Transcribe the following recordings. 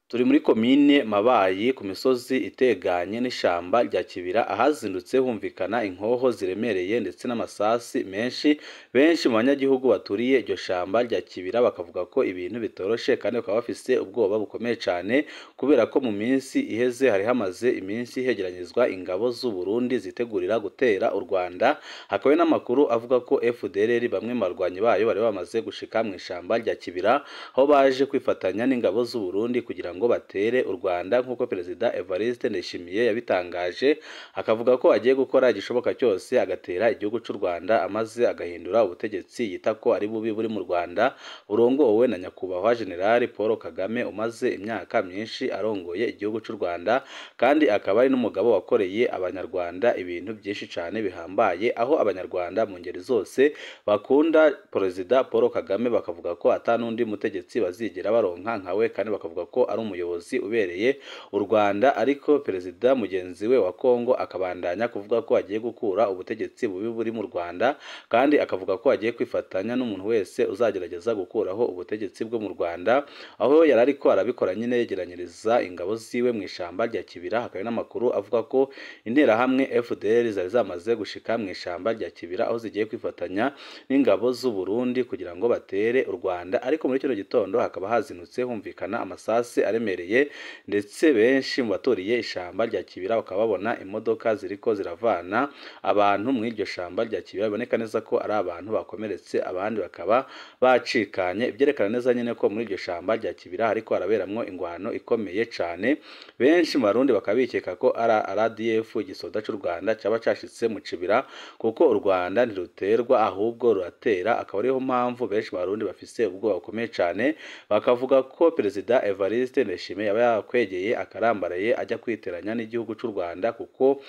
Turi muri komine Mabayi ku misozi iteganye n'ishamba rya Kibira ahazindutse humvikana inkoho ziremereye ndetse n'amasasi menshi. Benshi mu banyagihugu baturiye iryo shamba rya Kibira bakavuga ko ibintu bitoroshe kandi bakaba bafise ubwoba bukomeye cyane kubera ko mu minsi iheze hari hamaze iminsi hegeranyizwa ingabo z'u Burundi zitegurira gutera u Rwanda. Hakaba n'amakuru avuga ko FDLR bamwe mu barwanyi bayo bari bamaze gushika mu ishamba rya Kibira aho baje kwifatanya n'ingabo z'u Burundi kugira ngo batere u Rwanda nk'uko Perezida Evariste Ndayishimiye yabitangaje, akavuga ko agiye gukora igishoboka cyose agatera igihugu cy'u Rwanda amaze agahindura ubutegetsi yita ko ari bubi buri mu Rwanda burongowe na nyakubahwa General Paul Kagame umaze imyaka myinshi arongoye igihugu cy'u Rwanda, kandi akaba ari n'umugabo wakoreye abanyarwanda ibintu byinshi cyane bihambaye, aho abanyarwanda mu ngeri zose bakunda Perezida Paul Kagame bakavuga ko atanundi mutegetsi bazigera baronka nkawe, kandi bakavuga ko ari umuyobozi ubereye u Rwanda. Ariko Perezida mugenzi we wa Kongo akabandanya kuvuga ko agiye gukura ubutegetsi bubi buri mu Rwanda, kandi akavuga ko agiye kwifatanya n'umuntu wese uzagerageza gukuraho ubutegetsi bwo mu Rwanda, aho yari ariko arabikora nyine yegeranyiriza ingabo ziwe mu ishamba rya Kibira. Hakaba n'amakuru avuga ko interahamwe FDLR zari zamaze gushika mu ishamba rya Kibira aho zigiye kwifatanya n'ingabo z'u Burundi kugira ngo batere u Rwanda. Ariko muri kino gitondo hakaba hazinutse humvikana amasasi aremereye, ndetse benshi mu baturiye ishamba rya Kibira bakaba babona imodoka ziriko ziravana abantu mu iryo shamba rya Kibira. Biboneka neza ko ari abantu bakomeretse, abandi bakaba bacikanye. Byerekana neza nyine ko muri iryo shamba rya Kibira hariko haraberamwo ingwano ikomeye cyane. Benshi mu Barundi bakaba bikeka ko ari RDF igisoda cy'u Rwanda cyaba cashitse mu Kibira, kuko u Rwanda ntiruterwa ahubwo ruratera. Akaba ariyo mpamvu benshi mu Barundi bafise ubwoba bukomeye cyane, bakavuga ko Perezida Evariste Ndayishimiye yaba yakwegeye akarambaraye ajya kwiteranya n'igihugu cy'u Rwanda, kuko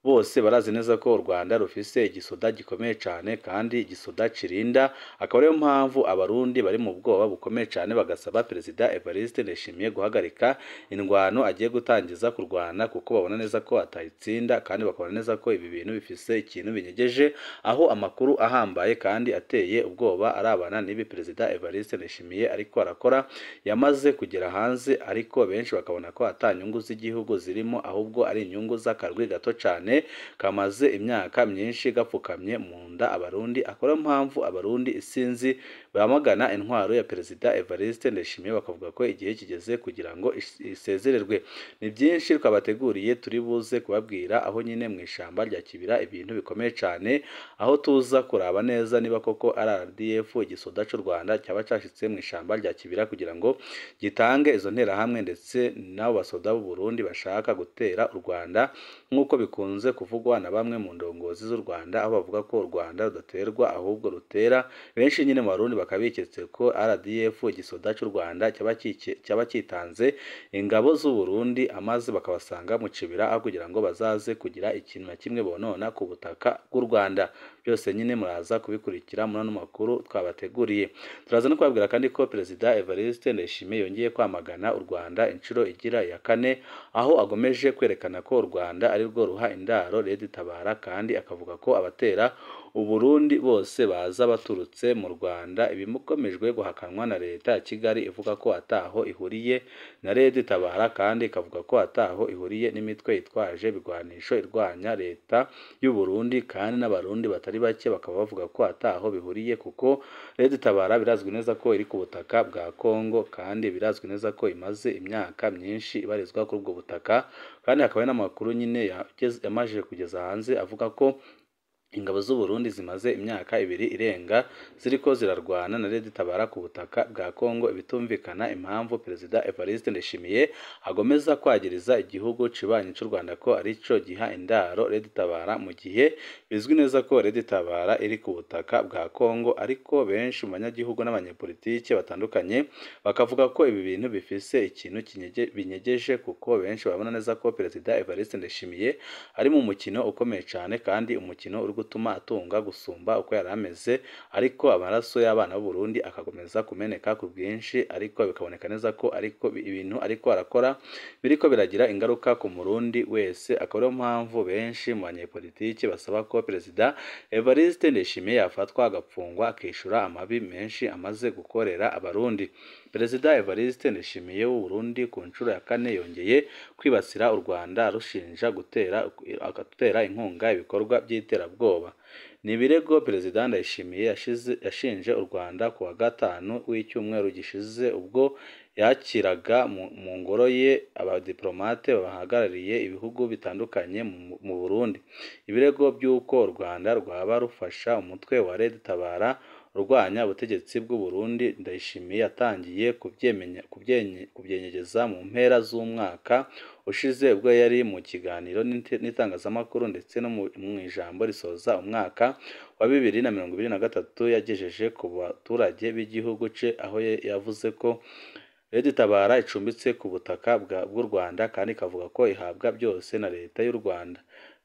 bose barazi neza ko u Rwanda rufise igisoda gikomeye cyane kandi igisoda kirinda. Akaba ariyo mpamvu abarundi bari mu bwoba bukomeye cyane bagasaba Perezida Evariste Ndayishimiye guhagarika indwano agiye gutangiza kurwana, kuko babona neza ko atayitsinda, kandi bakabona neza ko ibi bintu bifise ikintu binyegeje, aho amakuru ahambaye kandi ateye ubwoba arabana n'ibi Perezida Evariste Ndayishimiye ariko arakora yamaze kugera hanze. Ariko benshi bakabona ko atanyungu z'igihugu zirimo, ahubwo ari inyungu z'akarwi gato cyane kamaze imyaka myinshi gapfukamye mu nda abarundi. Akora mpamvu abarundi isinzi bamagana intwaro ya Perezida Evariste Ndayishimiye, bakavuga ko igihe kigeze kugira ngo isezererwe. Ni byinshi twabateguriye turi buze kubabwira, aho nyine mu ishamba rya Kibira ibintu bikomeye cyane, aho tuza kuraba neza niba koko ari RDF igisoda cy'u Rwanda cyaba cashitse mu ishamba rya Kibira kugira ngo gitange izo nterahamwe ndetse n'abo basoda b'u Burundi bashaka gutera u Rwanda, nk'uko bikunze kuvugwa na bamwe mu ndongozi z'u Rwanda, aho bavuga ko u Rwanda rudaterwa ahubwo rutera. Benshi nyine mu Barundi bakabiketse ko RDF igisoda cy'u Rwanda cyaba kitanze ingabo z'u Burundi amaze bakabasanga mu Kibira, aho kugira ngo bazaze kugira ikintu na kimwe bonona ku butaka bw'u Rwanda. Byose nyine muraza kubikurikira muri ano makuru twabateguriye. Turaza no kubabwira kandi ko Perezida Evariste Ndayishimiye yongeye kwamagana u Rwanda inshuro igira ya kane, aho agomeje kwerekana ko u Rwanda ari rwo ruha indaro Leta itabara, kandi akavuga ko abatera u Burundi bose baza baturutse mu Rwanda. Ibimukomejwe guhakanwa na Leta ya Kigali ivuga ko ataho ihuriye na Leta itabara, kandi ikavuga ko ataho ihuriye n'imitwe itwaje bigwanisho irwanya Leta y'u Burundi, kandi n'abarundi batari bake bakaba bavuga ko ataho bihuriye, kuko Leta itabara birazwi neza ko iri ku butaka bwa Kongo, kandi birazwi neza ko imaze imyaka myinshi ibarizwa kuri ubwo butaka. Kandi hakaba n'amakuru nyine yamaze kugeza hanze avuga ko ingabo z'u Burundi zimaze imyaka 2 irenga ziriko zirarwana na Leta itabara ku butaka bwa Kongo. Bitumvikana impamvu Perezida Evariste Ndayishimiye agomeza kwagiriza igihugu cibanye cy'u Rwanda ko arico giha indaro Leta itabara, mu gihe bizwi neza ko Leta itabara iri ku butaka bwa Kongo. Ariko benshi mu banyagihugu n'abanyepolitike batandukanye bakavuga ko ibi bintu bifise ikintu binyegeje, kuko benshi babona neza ko Perezida Evariste Ndayishimiye ari mu mukino ukomeye cyane, kandi umukino uri gutuma atunga gusumba uko yari ameze. Ariko amaraso y'abana b'u Burundi akagomeza kumeneka ku bwinshi, ariko bikaboneka neza ko ariko ibintu ariko arakora biriko biragira ingaruka ku Murundi wese. Akaba ariyo mpamvu benshi mu banyepolitike basaba ko Perezida Evariste Ndayishimiye yafatwa agapfungwa akishura amabi menshi amaze gukorera abarundi. Perezida Evariste Ndayishimiye w'u Burundi ku nshuro ya kane yongeye kwibasira u Rwanda arushinja gutera inkunga ibikorwa by'iterabwoba. Ni ibirego Perezida Ndayishimiye yashinje u Rwanda ku wa gatanu w'icyumweru gishize ubwo yakiraga mu ngoro ye abadiplomate bahagarariye ibihugu bitandukanye mu Burundi. Ibirego by'uko u Rwanda rwaba rufasha umutwe wa Red Tabara urwanya ubutegetsi bw'u Burundi Ndayishimiye yatangiye kubyenyegeza mu mpera z'umwaka ushize ubwo yari mu kiganiro n'itangazamakuru ndetse no mu ijambo risoza umwaka wa 2023 yagejeje ku baturage b'igihugu cye, aho yavuze ko Red Tabara icumbitse ku butaka bw'u Rwanda kandi ikavuga ko ihabwa byose na leta y'u Rwanda.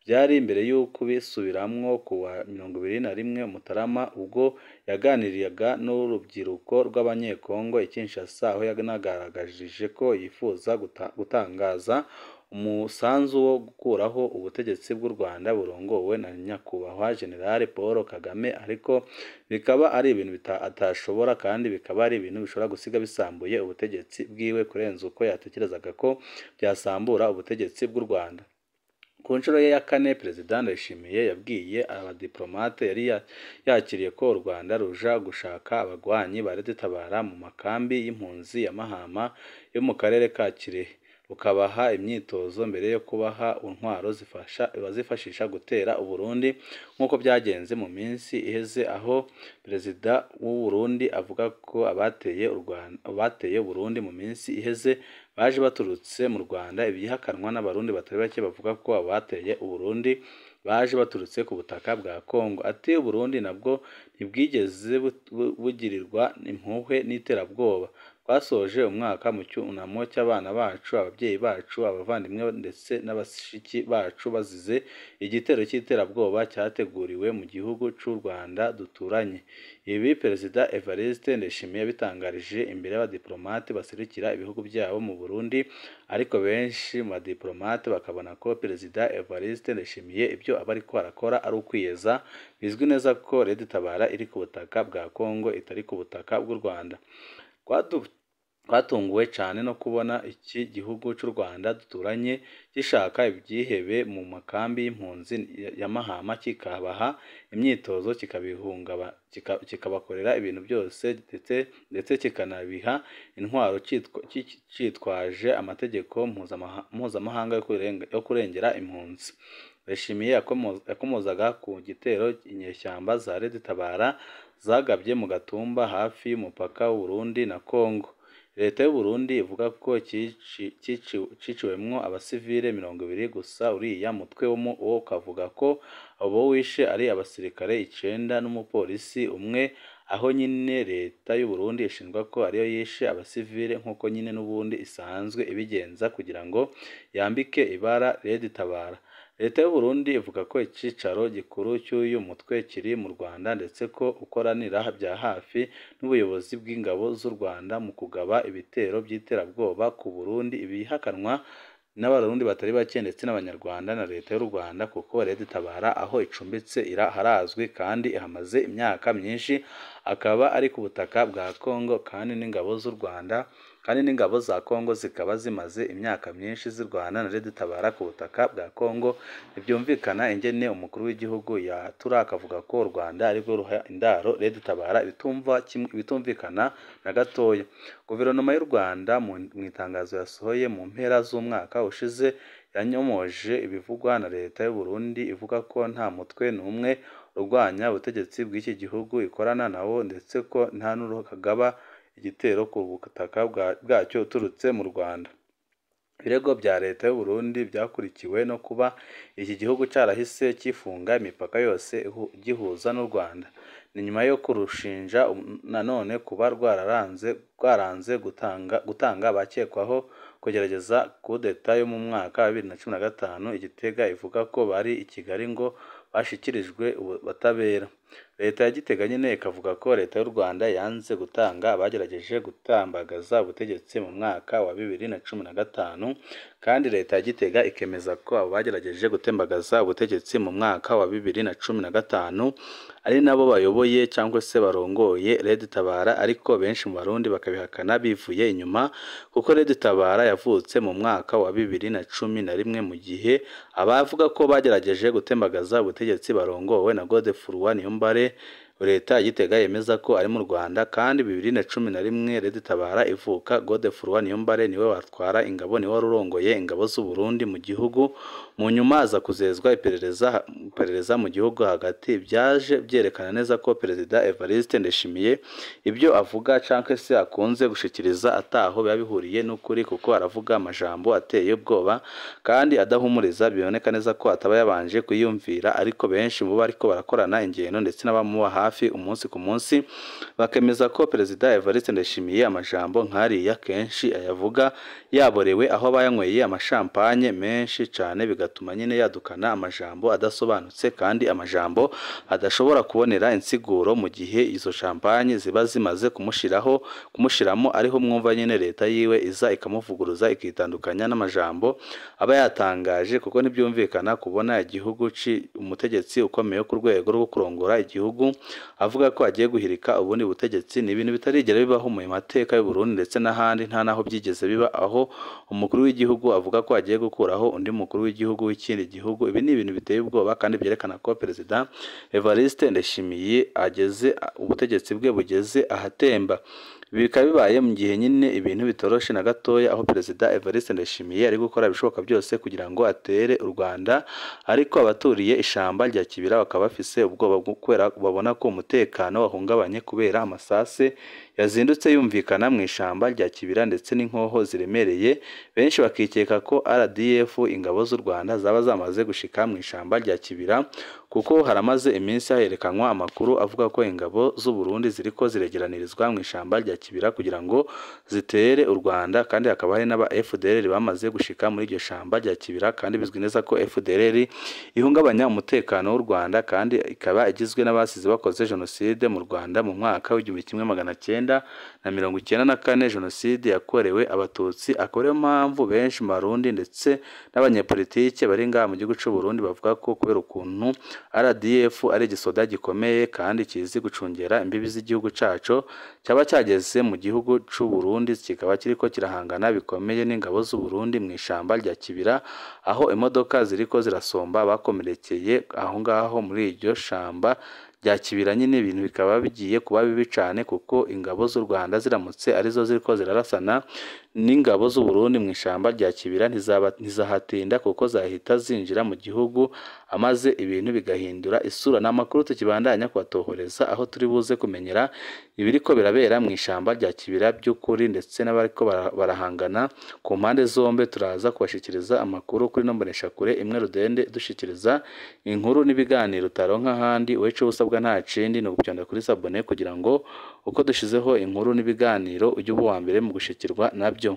Byari imbere y'uko bisubiramwo ku wa 21 Mutarama ubwo yaganiraga n'urubyiruko rw'abanyekongo i Kinshasa, aho yanagaragaje ko yifuza gutangaza umusanzu wo gukuraho ubutegetsi bw'u Rwanda burongowe na nyakubahwa General Paul Kagame, ariko bikaba ari ibintu atashobora kandi bikaba ari ibintu bishobora gusiga bisambuye ubutegetsi bwiwe kurenza uko yatekerezaga ko byasambura ubutegetsi bw'u Rwanda. Ku nshuro ye ya kane Perezida Ndayishimiye yabwiye abadiplomate yari yakiriye ko u Rwanda ruja gushaka abagwanyi ba Red Tabara mu makambi y'impunzi ya Mahama yo mu karere ka Kirehe, rukabaha imyitozo mbere yo kubaha intwaro bazifashisha gutera u Burundi nk'uko byagenze mu minsi iheze, aho Perezida w'u Burundi avuga ko abateye u Burundi mu minsi iheze baje baturutse mu Rwanda. Ibihakanwa n'abarundi batari bake bavuga ko abateye u Burundi baje baturutse ku butaka bwa Kongo. Ati u Burundi nabwo ntibwigeze bugirirwa impuhwe n'iterabwoba. Twasoje umwaka mu cyunamo cy'abana bacu, ababyeyi bacu, abavandimwe ndetse n'abashiki bacu bazize igitero cy'iterabwoba cyateguriwe mu gihugu cy'u Rwanda duturanye. Ibi Perezida Evariste Ndayishimiye yabitangarije imbere y'abadiplomate baserukira ibihugu byabo mu Burundi, ariko benshi mu badiplomate bakabona ko Perezida Evariste Ndayishimiye ibyo aba ariko arakora ari ukwiyeza. Bizwi neza ko Red Tabara iri ku butaka bwa Kongo, itari ku butaka bw'u Rwanda. Twatunguwe cyane no kubona iki gihugu cy'u Rwanda duturanye gishaka ibyihebe mu makambi y'impunzi ya Mahama, kikabaha imyitozo, kikabakorera ibintu byose ndetse kikanabiha intwaro cyitwaje amategeko mpuzamahanga yo kurengera impunzi. Ndayishimiye yakomozaga ku gitero inyeshyamba za Red Tabara zagabye mu Gatumba hafi y'umupaka w'u Burundi na Kongo. Leta y'u Burundi ivuga ko ciciwemwo abasivile 20 gusa. Uriya mutwe wo kavuga ko abo wishe ari abasirikare 9 n'umupolisi umwe, aho nyine leta y'u Burundi ishinjwa ko ariyo yishe abasivile nk'uko nyine n'ubundi isanzwe ibigenza kugira ngo yambike ibara Red Tabara. Leta y'u Burundi ivuga ko icicaro gikuru cy'uyu mutwe kiri mu Rwanda ndetse ko ukoranira bya hafi n'ubuyobozi bw'ingabo z'u Rwanda mu kugaba ibitero by'iterabwoba ku Burundi. Ibihakanwa n'abarundi batari bake ndetse n'abanyarwanda na leta y'u Rwanda, kuko Red Tabara aho icumbitse harazwi kandi ihamaze imyaka myinshi, akaba ari ku butaka bwa Kongo kandi n'ingabo z'u Rwanda kandi n'ingabo za Kongo zikaba zimaze imyaka myinshi zirwana na Red Tabara ku butaka bwa Kongo. Ntibyumvikana ingene umukuru w'igihugu yatura akavuga ko u Rwanda ari rwo ruha indaro Red Tabara, bitumvikana na gatoya. Guverinoma y'u Rwanda mu itangazo yasohoye mu mpera z'umwaka ushize yanyomoje ibivugwa na leta y'u Burundi, ivuga ko nta mutwe n'umwe urwanya ubutegetsi bw'iki gihugu ikorana nawo ndetse ko nta n'urukagaba igitero ku butaka bwacyo uturutse mu Rwanda. Ibirego bya leta y'u Burundi byakurikiwe no kuba iki gihugu cyarahise kifunga imipaka yose gihuza n'u Rwanda. Ni nyuma yo kurushinja nanone kuba rwaranze gutanga abakekwaho kugerageza kudeta yo mu mwaka wa 2015 Igitega ivuga ko bari i Kigali ngo bashikirijwe ubutabera. leta ya Gitega nyine ikavuga ko leta y'u Rwanda yanze gutanga abagerageje gutambagaza ubutegetsi mu mwaka wa 2015 kandi leta ya Gitega ikemeza ko abo bagerageje gutembagaza ubutegetsi mu mwaka wa 2015 ari nabo bayoboye cyangwa se barongoye Red Tabara, ariko benshi mu Barundi bakabihakana bivuye inyuma kuko Red Tabara yavutse mu mwaka wa 2011 mu gihe abavuga ko bagerageje gutembagaza ubutegetsi barongowe na Godefroid Niyombare leta ya Gitega yemeza ko ari mu Rwanda, kandi 2011 Red Tabara ivuka Godefroid Niyombare niwe watwara ingabo, niwe warurongoye ingabo z'u Burundi mu gihugu, mu nyuma aza kuzezwa iperereza mu gihugu hagati. Byaje byerekana neza ko Perezida Evariste Ndayishimiye ibyo avuga canke se akunze gushikiriza ataho biba bihuriye n'ukuri, kuko aravuga amajambo ateye ubwoba kandi adahumuriza, biboneka neza ko ataba yabanje kuyumvira, ariko benshi mu bariko barakorana ingendo ndetse n'abamuba hafi umunsi ku munsi bakemeza ko Perezida Evariste Ndayishimiye amajambo nk'ariya kenshi ayavuga yaborewe, aho bayanyweye amashampanye menshi cyane, bigatuma nyine yadukana amajambo adasobanutse kandi amajambo adashobora kubonera insiguro, mu gihe izo champagne ziba zimaze kumushiramo ariho mwumva nyine leta yiwe iza ikamuvuguruza ikitandukanya n'amajambo aba yatangaje, kuko ntibyumvikana kubona igihugu umutegetsi ukomeye ku rwego rwo kurongora igihugu avuga ko agiye guhirika ubundi butegetsi. Ni ibintu bitarigera bibaho mu mateka y'u Burundi ndetse n'ahandi, nta naho byigeze biba, aho umukuru w'igihugu avuga ko agiye gukuraho undi mukuru w'igihugu w'ikindi gihugu. Ibi ni ibintu biteye ubwoba kandi byerekana ko Perezida Evariste Ndayishimiye ubutegetsi bwe bugeze ahatemba. Bikaba bibaye mu gihe nyine ibintu bitoroshe na gatoya, aho Perezida Evariste Ndayishimiye ari gukora ibishoboka byose kugira ngo atere u Rwanda, ariko abaturiye ishamba rya Kibira bakaba bafise ubwoba kubera babona ko umutekano wahungabanye kubera amasasi yazindutse yumvikana mu ishamba rya Kibira ndetse n'inkoho ziremereye. Benshi bakikeka ko RDF ingabo z'u Rwanda zaba zamaze gushika mu ishamba rya Kibira, kuko haramaze iminsi haherekanwa amakuru avuga ko ingabo z'u Burundi ziriko ziregeranirizwa mu ishamba rya Kibira kugira ngo zitere u Rwanda, kandi hakaba hari n'aba FDLR bamaze gushika muri iryo shamba rya Kibira, kandi bizwi neza ko FDLR ihungabanya umutekano w'u Rwanda kandi ikaba igizwe n'abasize bakoze jenoside mu Rwanda mu mwaka w'1994, jenoside yakorewe abatutsi. Akorewe mpamvu benshi mu Barundi ndetse n'abanyepolitike bari ngaha mu gihugu cy'u Burundi bavuga ko kubera ukuntu RDF ari igisoda gikomeye kandi kizi gucungera imbibi z'igihugu cacu, cyaba cyageze mu gihugu cy'u Burundi kikaba kiriko kirahangana bikomeye n'ingabo z'u Burundi mu ishamba rya Kibira, aho imodoka ziriko zirasomba bakomerekeye aho ngaho muri iryo shamba rya Kibira. Nyine ibintu bikaba bigiye kuba bibi cyane, kuko ingabo z'u Rwanda ziramutse arizo ziriko zirarasana n'ingabo z'u Burundi mu ishamba rya Kibira ntizahatinda, kuko zahita zinjira mu gihugu amaze ibintu bigahindura isura. N'amakuru tukibandanya kubatohoreza, aho turi buze kumenyera ibiriko birabera mu ishamba rya Kibira by'ukuri, ndetse n'abariko barahangana ku mpande zombe. Turaza kubashikiriza amakuru kuri nombonesha kure imwe rudende dushikiriza inkuru n'ibiganiro utaronka ahandi. Weco usabwa nta kindi no gucyanda kuri sabone kugira ngo uko dushizeho inkuru n'ibiganiro ujye uba wa mbere mu gushikirwa nabyo.